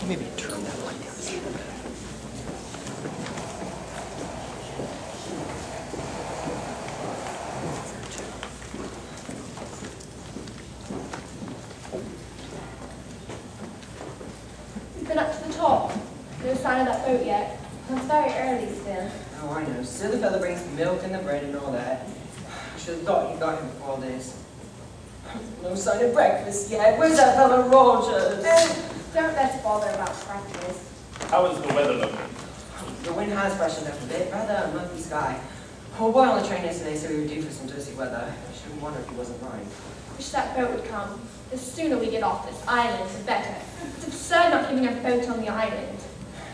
Maybe turn that light down just a little bit. We've been up to the top. No sign of that boat yet. It's very early still. Oh, I know. Still the fella brings the milk and the bread and all that. I should have thought you got him before all this. No sign of breakfast yet. Where's that fella Rogers? Don't let's bother about breakfast. How is the weather looking? The wind has freshened up a bit. Rather a murky sky. Oh, boy on the train yesterday said we were due for some dusty weather. I shouldn't wonder if he wasn't right. Wish that boat would come. The sooner we get off this island, the better. It's absurd not keeping a boat on the island.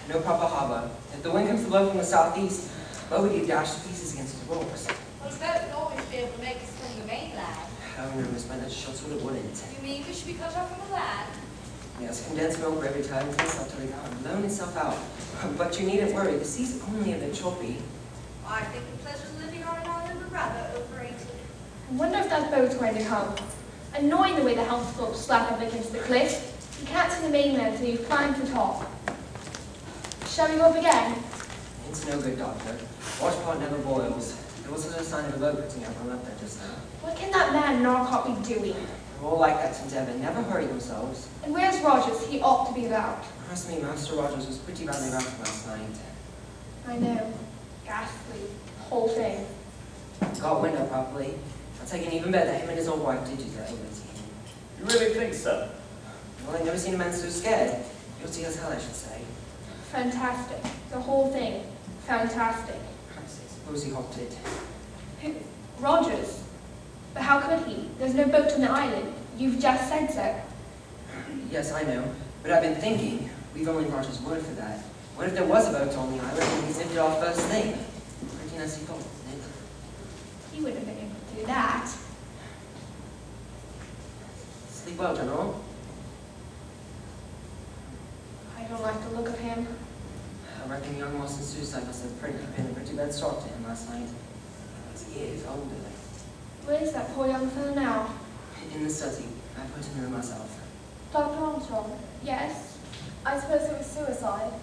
No proper harbour. If the wind comes to blow from the southeast, where would you dash to pieces against the rocks? Well, the boat would always be able to make us from the mainland. Oh no, Miss Bennett, shots would it wouldn't. You mean we should be cut off from the land? Yes, condensed milk for every time until it's utterly gone. Blown itself out. But you needn't worry, the sea's only a bit choppy. I think the pleasures of living on an island are rather overrated. I wonder if that boat's going to come. Annoying the way the houseboats slap up against the cliff. You can't see the mainland till you've climbed the top. Shall we go up again? It's no good, Doctor. Washpot never boils. There wasn't a sign of a boat putting up. I'm up there just now. What can that man Narcott be doing? They're all like that since ever. Never hurry themselves. And where's Rogers? He ought to be about. Trust me, Master Rogers was pretty badly roughed last night. I know. Ghastly. The whole thing. Got wind up properly. I'll take an even bet that him and his old wife did just that over to him. You really think so? Well, I've never seen a man so scared. Guilty as hell, I should say. Fantastic. The whole thing. Fantastic. I suppose he hopped it. Who? Rogers. But how could he? There's no boat on the island. You've just said so. Yes, I know. But I've been thinking, we've only Rogers' word for that. What if there was a boat on the island and he zipped it off first thing? Pretty nasty thought, isn't it? He wouldn't have been able to do that. Sleep well, General. I don't like the look of him. I reckon young Wilson's suicide must have been a pretty bad start to him last night. He is older. Where's that poor young fellow now? In the study. I put him there myself. Dr. Armstrong? Yes? I suppose it was suicide.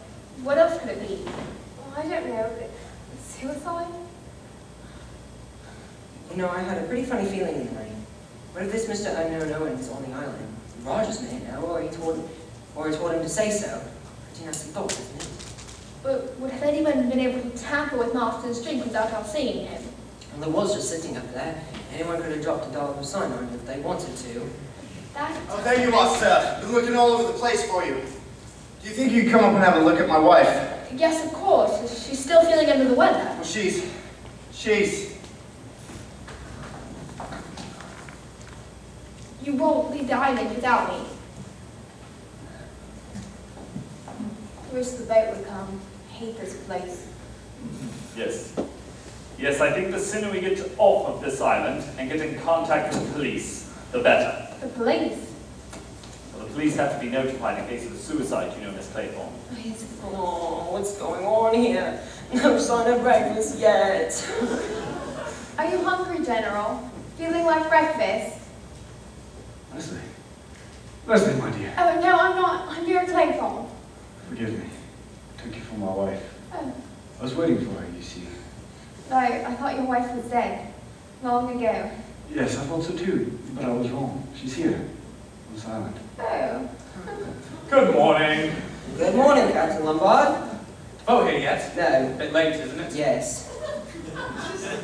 What else could it be? Well, I don't know, but suicide? You know, I had a pretty funny feeling in the night. What if this Mr. Unknown Owen is on the island? Rogers may know, or he told him to say so. Pretty nasty thought, isn't it? But would have anyone been able to tamper with Master's drink without our seeing him? And there was just sitting up there. Anyone could have dropped a dollop of cyanide if they wanted to. That... Oh, there you are, sir. Been looking all over the place for you. Do you think you'd come up and have a look at my wife? Yes, of course. Is she still feeling under the weather? Well, she's... You won't leave the island without me. Wish the boat would come. Hate this place. Yes. Yes, I think the sooner we get off of this island and get in contact with the police, the better. The police? Well, the police have to be notified in case of a suicide, you know, Miss Claythorne. Oh, what's going on here? No sign of breakfast yet. Are you hungry, General? Feeling like breakfast? Leslie, my dear. Oh, no, I'm not. I'm your Claythorne. Forgive me. I took you for my wife. Oh. I was waiting for her, you see. No, I thought your wife was dead. Long ago. Yes, I thought so too, but I was wrong. She's here, on this island. Oh. Good morning. Good morning, Captain Lombard. Oh, here yet? No. Bit late, isn't it? Yes.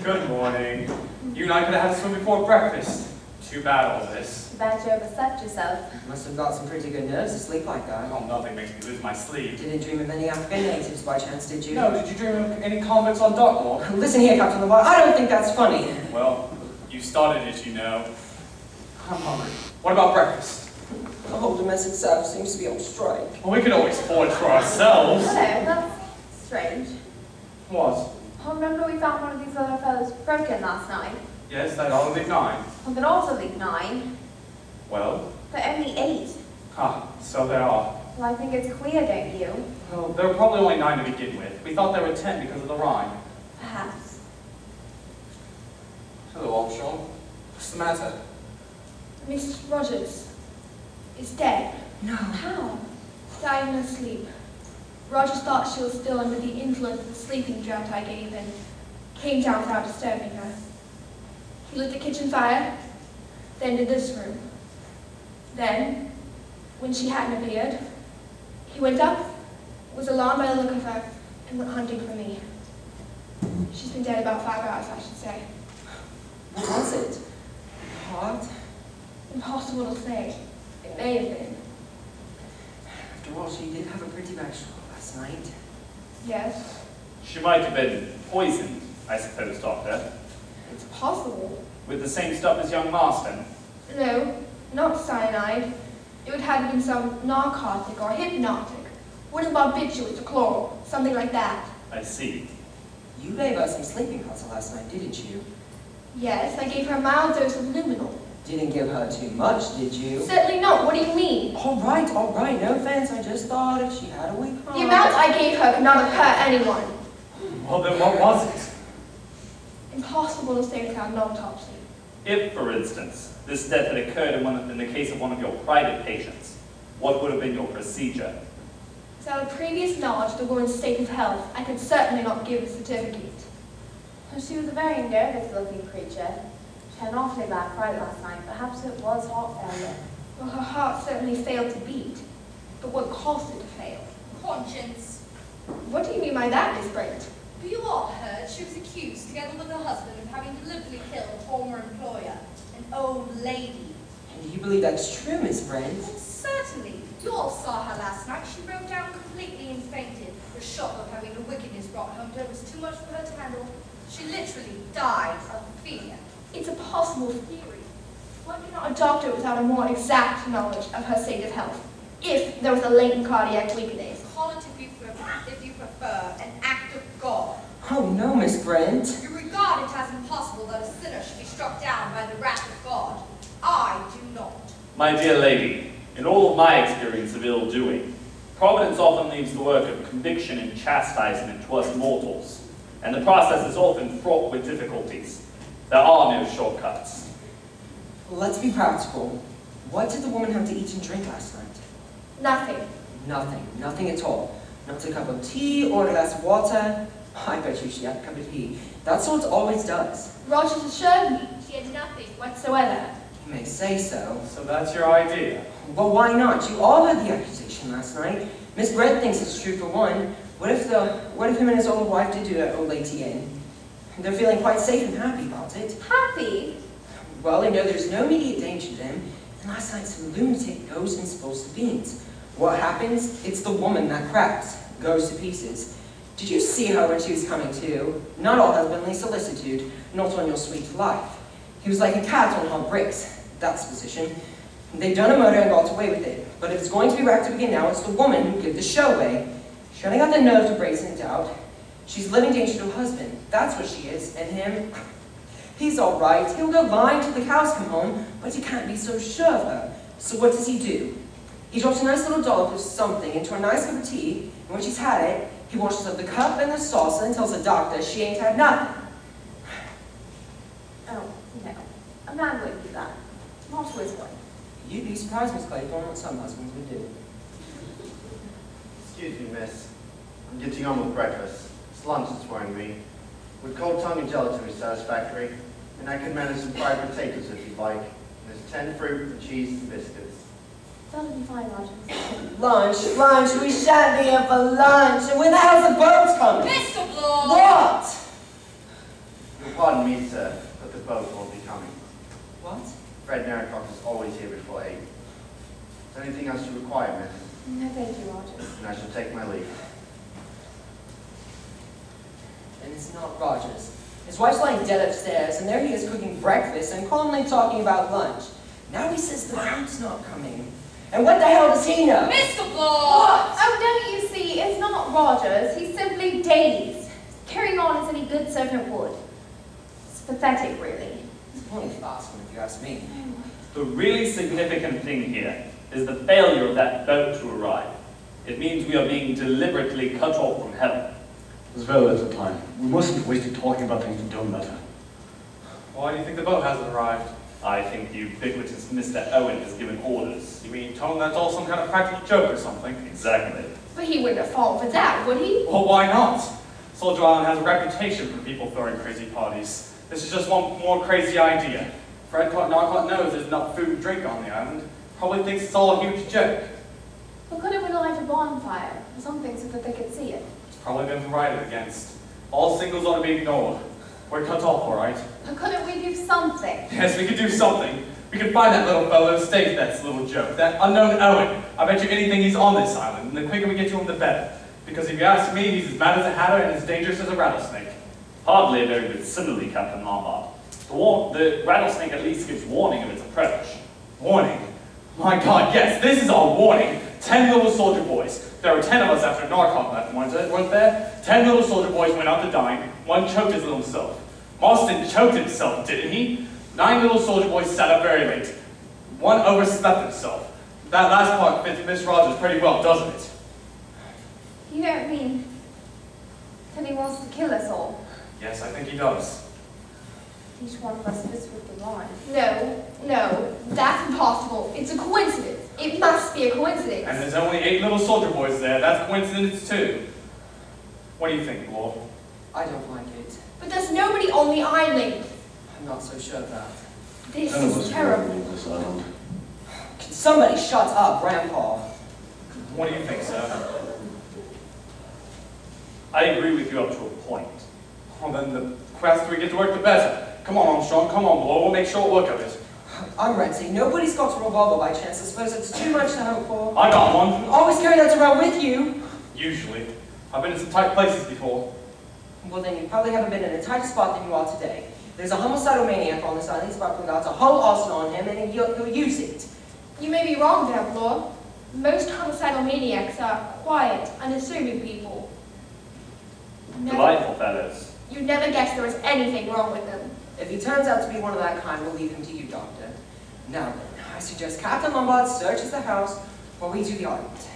Good morning. You and I could have had swim before breakfast. Too bad all this. Bet you overslept yourself. Must have got some pretty good nerves to sleep like that. Oh, nothing makes me lose my sleep. Didn't dream of any African natives by chance, did you? No, did you dream of any convicts on Dartmoor? Listen here, Captain Lombard, I don't think that's funny. Well, you started it, you know. I'm hungry. What about breakfast? The whole domestic service seems to be on strike. Well, we could always forage for ourselves. Hello, that's strange. What? Oh, remember we found one of these little fellows broken last night? Yes, that all leave 9. Well, but also leave 9. Well? But only 8. Ah, so there are. Well, I think it's queer, don't you? Well, there were probably only 9 to begin with. We thought there were 10 because of the rhyme. Perhaps. Hello, Armstrong. What's the matter? Miss Rogers is dead. No. How? Died in her sleep. Rogers thought she was still under the influence of the sleeping draught I gave and came down without disturbing her. He lit the kitchen fire, then did this room. Then, when she hadn't appeared, he went up, was alarmed by the look of her, and went hunting for me. She's been dead about 5 hours, I should say. What was it? Heart? Impossible to say. It may have been. After all, she did have a pretty bad show last night. Yes. She might have been poisoned, I suppose, Doctor. It's possible. With the same stuff as young Marston. No, not cyanide. It would have been some narcotic or hypnotic. Wouldn't barbiturate or chloral, something like that. I see. You gave her some sleeping pills last night, didn't you? Yes, I gave her a mild dose of luminol. Didn't give her too much, did you? Certainly not. What do you mean? All right, no offense. I just thought if she had a weak heart. The amount I gave her could not have hurt anyone. Well, then what was it? Impossible to say without an autopsy. If, for instance, this death had occurred in the case of one of your private patients, what would have been your procedure? Without a previous knowledge of the woman's state of health, I could certainly not give a certificate. She was a very nervous-looking creature. She had an awfully bad fright last night. Perhaps it was heart failure. Well, her heart certainly failed to beat. But what caused it to fail? Conscience. What do you mean by that, Miss Brent? You all heard she was accused, together with her husband, of having deliberately killed a former employer, an old lady. And do you believe that's true, Miss Brent? Well, certainly. You all saw her last night. She broke down completely and fainted. The shock of having the wickedness brought home to her was too much for her to handle. She literally died of fear. It's a possible theory. Why cannot a doctor without a more exact knowledge of her state of health, if there was a latent cardiac weakness? Call it, if you prefer, an act of God. Oh no, Miss Brent. You regard it as impossible that a sinner should be struck down by the wrath of God. I do not. My dear lady, in all of my experience of ill-doing, Providence often leaves the work of conviction and chastisement to us mortals, and the process is often fraught with difficulties. There are no shortcuts. Let's be practical. What did the woman have to eat and drink last night? Nothing. Nothing at all. Not a cup of tea or a glass of water. I bet you she had a cup of tea. That's what it always does. Rogers assured me she had nothing whatsoever. You may say so. So that's your idea. Well, why not? You all heard the accusation last night. Miss Brent thinks it's true for one. What if him and his old wife did do that old lady in? They're feeling quite safe and happy about it. Happy? Well, they know there's no immediate danger to them, and last night some lunatic goes and spills the beans. What happens? It's the woman that cracks, goes to pieces. Did you see her when she was coming to? Not all husbandly solicitude, not on your sweet life. He was like a cat on hot bricks, that's the position. They'd done a murder and got away with it, but if it's going to be wrapped up again now, it's the woman who gave the show away. She only got the nerve to brazen it out. She's living danger to her husband, that's what she is, and him, he's all right. He'll go lying till the cows come home, but he can't be so sure of her. So what does he do? He drops a nice little dollop of something into a nice cup of tea, and when she's had it, he washes up the cup and the saucer and tells the doctor she ain't had nothing. Oh, no. A man wouldn't do that. Not to his wife. You'd be surprised, Miss Claythorne, what some husbands would do. Excuse me, miss. I'm getting on with breakfast. It's lunch that's worrying me. Would cold tongue and gelatin be satisfactory? And I could manage some fried potatoes if you'd like. There's 10 fruit and cheese and biscuits. That'll be fine, Rogers. Lunch, we shan't be here for lunch. And when the hell's the boats coming? Mr. Bloor! What? You'll pardon me, sir, but the boat won't be coming. What? Fred Narracroft is always here before 8. Is there anything else you require, miss? No, thank you, Rogers. And I shall take my leave. And it's not Rogers. His wife's lying dead upstairs, and there he is cooking breakfast and calmly talking about lunch. Now he says the boat's not coming. And what the hell does he know? Mr. Bloor! Oh, don't you see? It's not Rogers. He's simply dazed. Carrying on as any good servant would. It's pathetic, really. It's plenty fast one, if you ask me. The really significant thing here is the failure of that boat to arrive. It means we are being deliberately cut off from help. There's very little time. We mustn't waste it talking about things we've done better. Why do you think the boat hasn't arrived? I think the ubiquitous Mr. Owen has given orders. You mean, Tom, that's all some kind of practical joke or something? Exactly. But he wouldn't have fallen for that, would he? Well, why not? Soldier Island has a reputation for people throwing crazy parties. This is just one more crazy idea. Fred Narcott knows there's enough food and drink on the island. Probably thinks it's all a huge joke. But couldn't we light a bonfire or something so that they could see it? It's probably been provided against. All singles ought to be ignored. We're cut off, all right? But couldn't we do something? Yes, we could do something. We could find that little fellow who staged that little joke, that unknown Owen. I bet you anything he's on this island, and the quicker we get to him, the better. Because if you ask me, he's as mad as a hatter and as dangerous as a rattlesnake. Hardly a very good simile, Captain Lombard. The rattlesnake at least gives warning of its approach. Warning? My God, yes, this is our warning. 10 little soldier boys. There were 10 of us after Narcott left, weren't there? 10 little soldier boys went out to dine. One choked his little self. Marston choked himself, didn't he? 9 little soldier boys sat up very late. One overslept himself. That last part fits Miss Rogers pretty well, doesn't it? You don't mean that he wants to kill us all? Yes, I think he does. Each one of us fits with the line. No, that's impossible. It's a coincidence. It must be a coincidence. And there's only 8 little soldier boys there. That's coincidence too. What do you think, Lord? I don't like it. But there's nobody on the island. I'm not so sure of that. This None of us is can terrible. leave this island. Can somebody shut up, Grandpa? What do you think, sir? I agree with you up to a point. Well, then the faster we get to work, the better. Come on, Armstrong. Come on, Blow. We'll make short work of it. I'm Renzi. Nobody's got a revolver by chance. I suppose it's too much to hope for. I got one. Always carry that around with you. Usually. I've been in some tight places before. Well, then you probably haven't been in a tighter spot than you are today. There's a homicidal maniac on this island. He's about to put out a whole arsenal on him, and he'll use it. You may be wrong there, Blore. Most homicidal maniacs are quiet, unassuming people. Delightful fellows. You'd never guess there was anything wrong with them. If he turns out to be one of that kind, we'll leave him to you, Doctor. Now then, I suggest Captain Lombard searches the house while we do the argument.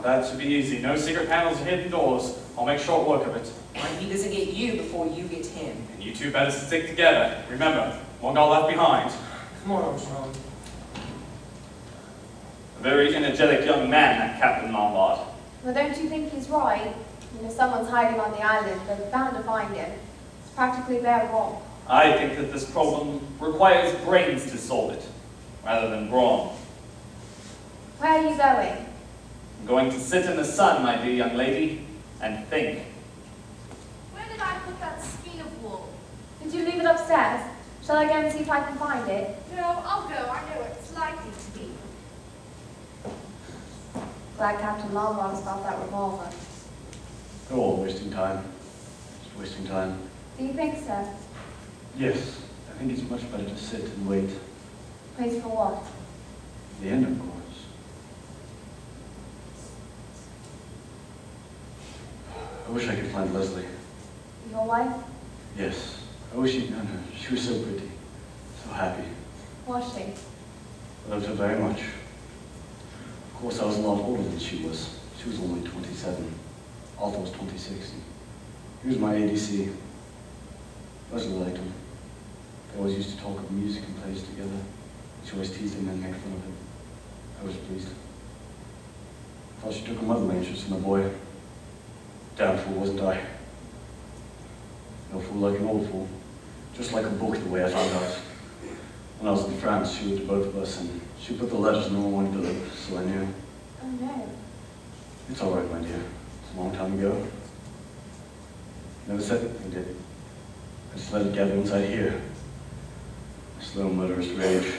That should be easy. No secret panels or hidden doors. I'll make short work of it. And he doesn't get you before you get him. And you two better stick together. Remember, one got left behind. Come on, Armstrong. A very energetic young man, that Captain Lombard. Well, don't you think he's right? If someone's hiding on the island, they're bound to find him. It's practically their wrong. I think that this problem requires brains to solve it, rather than brawn. Where are you going? I'm going to sit in the sun, my dear young lady, and think. Where did I put that skein of wool? Did you leave it upstairs? Shall I go and see if I can find it? No, I'll go. I know where it's likely to be. Glad Captain Lombard's got that revolver. They're all wasting time. Just wasting time. Do you think so? Yes, I think it's much better to sit and wait. Wait for what? The end, of course. I wish I could find Leslie. Your wife? Yes. I wish you'd known her. She was so pretty. So happy. Was she? I loved her very much. Of course, I was a lot older than she was. She was only 27. Arthur was 26. He was my ADC. Leslie liked him. They always used to talk of music and plays together. She always teased him and made fun of him. I was pleased. I thought she took a motherly interest in the boy. Damn fool, wasn't I? No fool like an old fool. Just like a book, the way I found out. When I was in France, she wrote to both of us, and she put the letters no one wanted to deliver, so I knew. Oh no. It's all right, my dear. It's a long time ago. Never said anything, did it? I just let it gather inside here. A slow, murderous rage.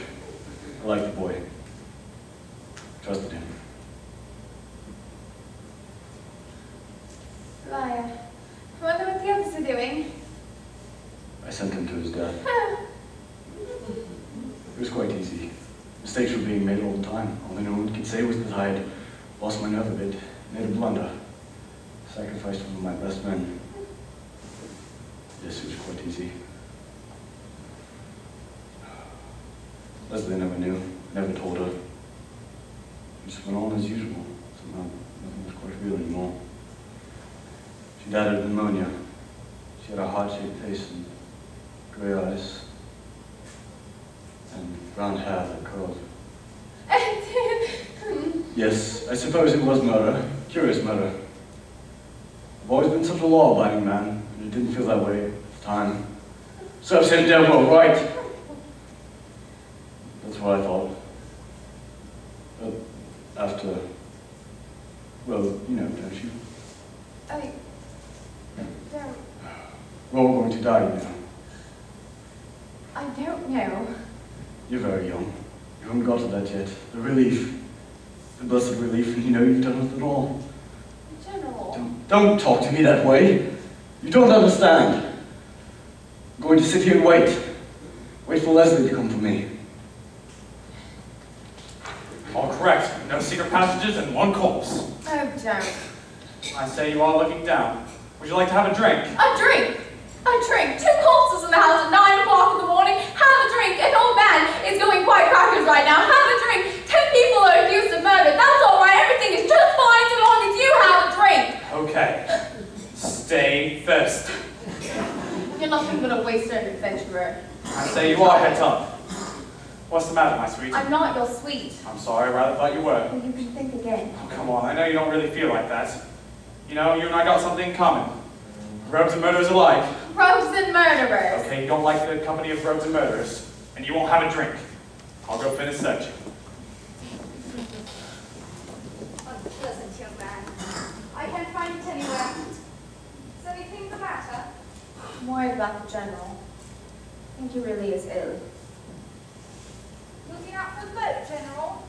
I liked the boy. Trusted him. Liar. I wonder what the others are doing. I sent him to his death. It was quite easy. Mistakes were being made all the time. All anyone could say was that I had lost my nerve a bit, made a blunder, sacrificed one of my best men. Yes, it was quite easy. Leslie never knew, never told her. It just went on as usual. Somehow, nothing was quite real anymore. She died of pneumonia. She had a heart-shaped face and gray eyes. brown hair that curled. Yes, I suppose it was murder. Curious murder. I've always been such a law-abiding man, and it didn't feel that way at the time. Serves him dead well, right? That's what I thought. But after, well, you know, don't you? I don't. We're all going to die, you know. I don't know. You're very young. You haven't got to that yet. The relief. The blessed relief, and you know you've done it all. General. Don't talk to me that way. You don't understand. I'm going to sit here and wait. Wait for Leslie to come for me. All correct. No secret passages and one corpse. Oh, don't. I say you are looking down. Would you like to have a drink? A drink? A drink? 2 corpses in the house at 9 o'clock in the morning? Have a drink. An old man is going quite crackers right now. Have a drink. 10 people are accused of murder. That's all right. Everything is just fine so long as you have a drink. Okay. Stay thirsty. You're nothing but a waster and adventurer. I say you are het up. What's the matter, my sweet? I'm not your sweet. I'm sorry, I rather thought you were. Well, you can think again. Oh, come on, I know you don't really feel like that. You know, you and I got something in common. Rogues and murderers alike. Rogues and murderers. Okay, you don't like the company of rogues and murderers, and you won't have a drink. I'll go finish searching. Unpleasant young man. I can't find it anywhere. Is anything the matter? I'm worried about the general. I think he really is ill. Looking out for the boat, General.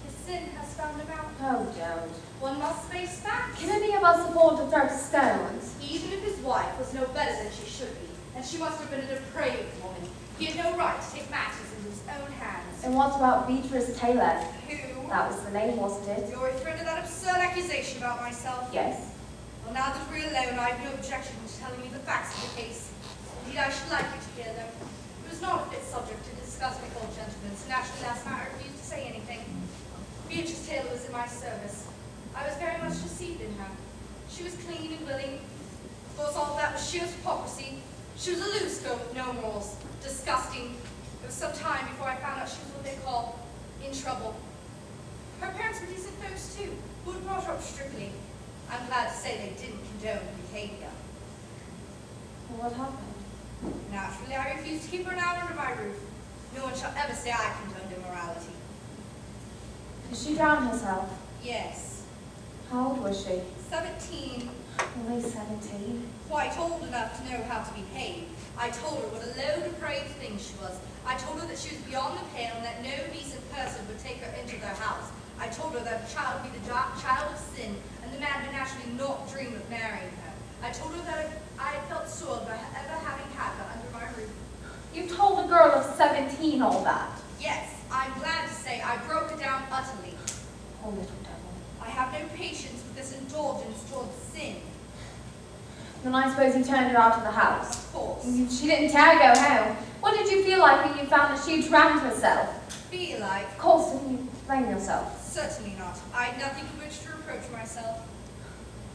His sin has found him out. Oh, don't. One must face facts. Can any of us afford to throw stones? Even if his wife was no better than she should be, and she must have been a depraved woman, he had no right to take matters into his own hands. And what about Beatrice Taylor? Who? That was the name, wasn't it? You're referring to that absurd accusation about myself? Yes. Well, now that we're alone, I have no objection to telling you the facts of the case. Indeed, I should like you to hear them. It was not a fit subject to discuss with old gentlemen, so naturally last night I refused to say anything. Beatrice Taylor was in my service. I was very much deceived in her. She was clean and willing. Of course, all that was sheer hypocrisy. She was a loose girl with no morals. Disgusting. It was some time before I found out she was what they call in trouble. Her parents were decent folks too, who had brought her up strictly. I'm glad to say they didn't condone her behavior. Well, what happened? Naturally, I refused to keep her now under my roof. No one shall ever say I condoned immorality. Did she drown herself? Yes. How old was she? 17. Only 17. Quite old enough to know how to behave. I told her what a low, depraved thing she was. I told her that she was beyond the pale and that no decent person would take her into their house. I told her that a child would be the child of sin, and the man would naturally not dream of marrying her. I told her that I had felt soiled by ever having had her under my roof. You told a girl of 17 all that? Yes, I'm glad to say I broke her down utterly. Oh, little devil. I have no patience with this indulgence towards sin. Then I suppose you turned her out of the house. Of course. She didn't dare go home. What did you feel like when you found that she drowned herself? Feel like? Of course, didn't you blame yourself? Certainly not. I had nothing for which to reproach myself.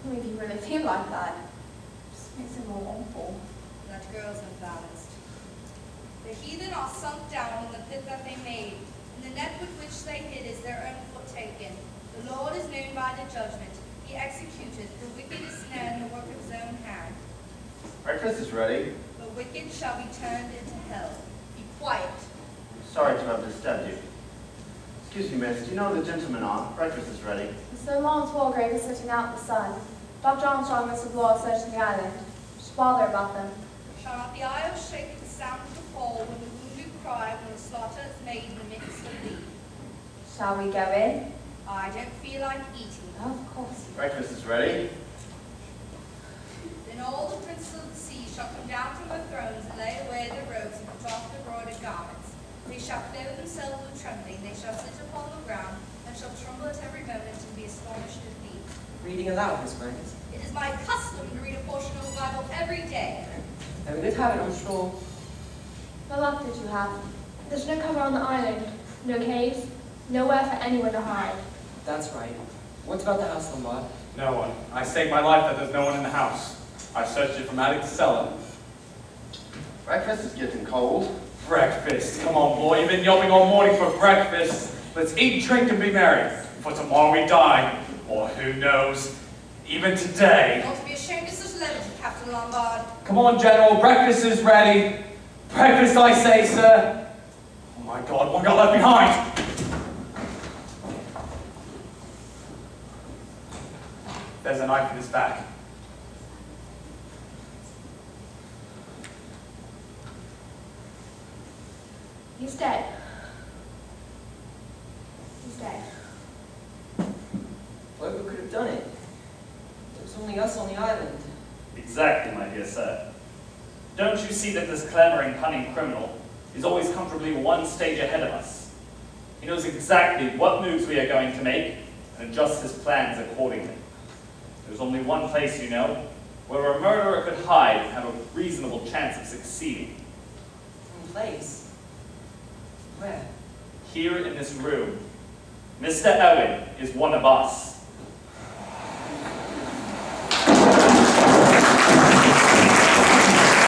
Well, if you really feel like that, it just makes it more awful. That girl's unbalanced. The heathen are sunk down in the pit that they made, and the net with which they hid is their own foot taken. The Lord is known by the judgment. He executed the wicked is snared in the work of his own hand. Breakfast is ready. The wicked shall be turned into hell. Be quiet. Sorry to have disturbed you. Excuse me, miss. Do you know who the gentlemen are? Breakfast is ready. Sir Lawrence Walgrave is sitting out in the sun. Dr. Armstrong and Mr. Law are searching the island. Just bother about them. Shall not the isle shake at the sound of the fall, when the wounded cry, when the slaughter is made in the midst of thee? Shall we go in? I don't feel like eating. Of course. Breakfast is ready. Then all the princes of the sea shall come down from their thrones and lay away their robes and put off their broidered garments. They shall clothe themselves with trembling, they shall sit upon the ground, and shall tremble at every moment and be astonished at thee. Reading aloud, Miss Franks. It is my custom to read a portion of the Bible every day. Very good habit, I'm sure. What luck did you have? There's no cover on the island, no caves, nowhere for anyone to hide. That's right. What about the house, Lombard? No one. I stake my life that there's no one in the house. I've searched it from attic to cellar. Breakfast is getting cold. Breakfast. Come on, boy. You've been yelping all morning for breakfast. Let's eat, drink, and be merry. For tomorrow we die. Or who knows, even today. You ought to be ashamed of such levity, Captain Lombard. Come on, General. Breakfast is ready. Breakfast, I say, sir. Oh, my God. One got left behind. There's a knife in his back. He's dead. He's dead. Whoever could have done it? There was only us on the island. Exactly, my dear sir. Don't you see that this clever and cunning criminal is always comfortably one stage ahead of us? He knows exactly what moves we are going to make and adjusts his plans accordingly. There's only one place, you know, where a murderer could hide and have a reasonable chance of succeeding. One place? Where? Here in this room, Mr. Owen is one of us.